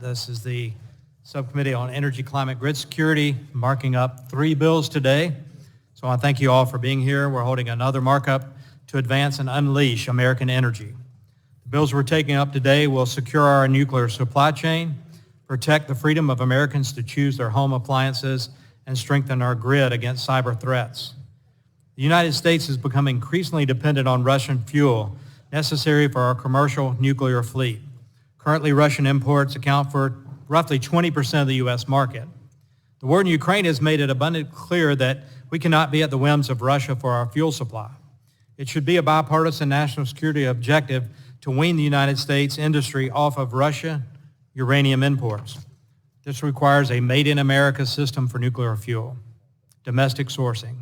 This is the Subcommittee on Energy, Climate, Grid Security, marking up 3 bills today. So I thank you all for being here. We're holding another markup to advance and unleash American energy. The bills we're taking up today will secure our nuclear supply chain, protect the freedom of Americans to choose their home appliances, and strengthen our grid against cyber threats. The United States has become increasingly dependent on Russian fuel necessary for our commercial nuclear fleet. Currently, Russian imports account for roughly 20% of the U.S. market. The war in Ukraine has made it abundantly clear that we cannot be at the whims of Russia for our fuel supply. It should be a bipartisan national security objective to wean the United States industry off of Russian uranium imports. This requires a made-in-America system for nuclear fuel, domestic sourcing.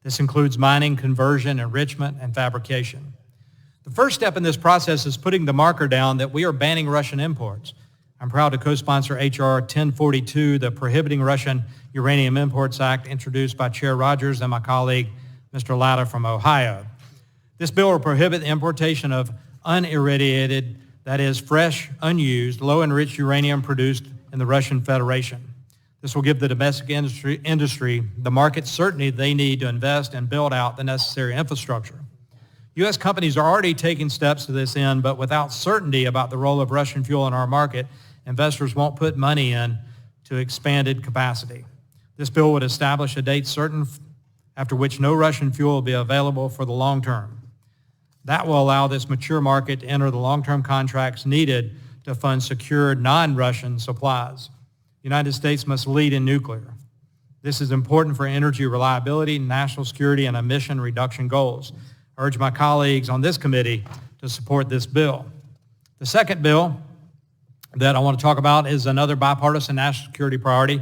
This includes mining, conversion, enrichment, and fabrication. The first step in this process is putting the marker down that we are banning Russian imports. I'm proud to co-sponsor H.R. 1042, the Prohibiting Russian Uranium Imports Act, introduced by Chair Rogers and my colleague, Mr. Latta from Ohio. This bill will prohibit the importation of unirradiated, that is, fresh, unused, low-enriched uranium produced in the Russian Federation. This will give the domestic industry the market certainty they need to invest and build out the necessary infrastructure. U.S. companies are already taking steps to this end, but without certainty about the role of Russian fuel in our market, investors won't put money in to expanded capacity. This bill would establish a date certain after which no Russian fuel will be available for the long term. That will allow this mature market to enter the long-term contracts needed to fund secure non-Russian supplies. The United States must lead in nuclear. This is important for energy reliability, national security, and emission reduction goals. I urge my colleagues on this committee to support this bill. The second bill that I want to talk about is another bipartisan national security priority.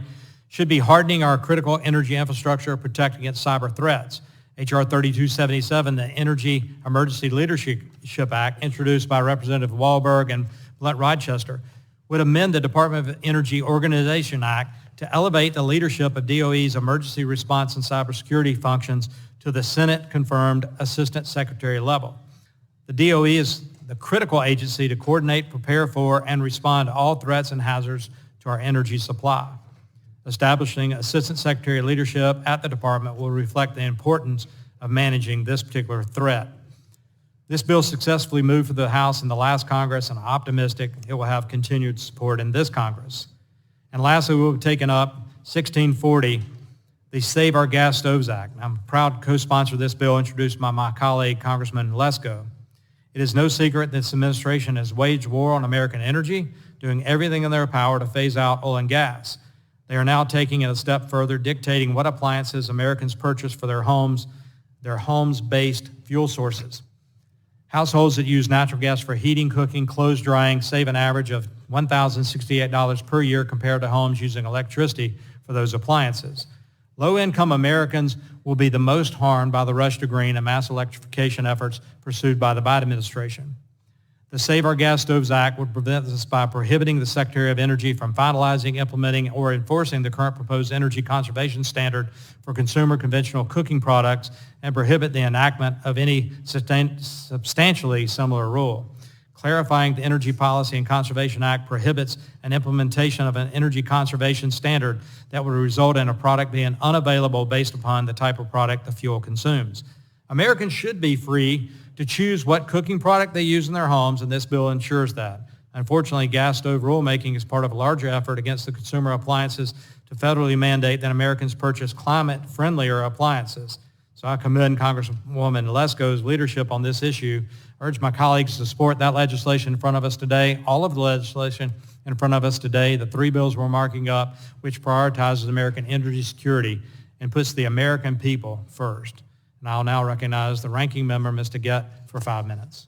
Should be hardening our critical energy infrastructure, protect against cyber threats. H.R. 3277, the Energy Emergency Leadership Act, introduced by Representative Walberg and Blunt Rochester, would amend the Department of Energy Organization Act to elevate the leadership of DOE's emergency response and cybersecurity functions to the Senate-confirmed Assistant Secretary level. The DOE is the critical agency to coordinate, prepare for, and respond to all threats and hazards to our energy supply. Establishing Assistant Secretary leadership at the department will reflect the importance of managing this particular threat. This bill successfully moved through the House in the last Congress, and I'm optimistic it will have continued support in this Congress. And lastly, we will have taken up 1640, the Save Our Gas Stoves Act. I'm proud to co-sponsor this bill introduced by my colleague, Congressman Lesko. It is no secret this administration has waged war on American energy, doing everything in their power to phase out oil and gas. They are now taking it a step further, dictating what appliances Americans purchase for their homes-based fuel sources. Households that use natural gas for heating, cooking, clothes drying save an average of $1,068 per year compared to homes using electricity for those appliances. Low-income Americans will be the most harmed by the rush to green and mass electrification efforts pursued by the Biden administration. The Save Our Gas Stoves Act would prevent this by prohibiting the Secretary of Energy from finalizing, implementing, or enforcing the current proposed energy conservation standard for consumer conventional cooking products and prohibit the enactment of any substantially similar rule. Clarifying the Energy Policy and Conservation Act prohibits an implementation of an energy conservation standard that would result in a product being unavailable based upon the type of product the fuel consumes. Americans should be free to choose what cooking product they use in their homes, and this bill ensures that. Unfortunately, gas stove rulemaking is part of a larger effort against the consumer appliances to federally mandate that Americans purchase climate-friendlier appliances. So I commend Congresswoman Lesko's leadership on this issue. I urge my colleagues to support that legislation in front of us today, all of the legislation in front of us today, the 3 bills we're marking up, which prioritizes American energy security and puts the American people first. And I'll now recognize the ranking member, Mr. Gett, for 5 minutes.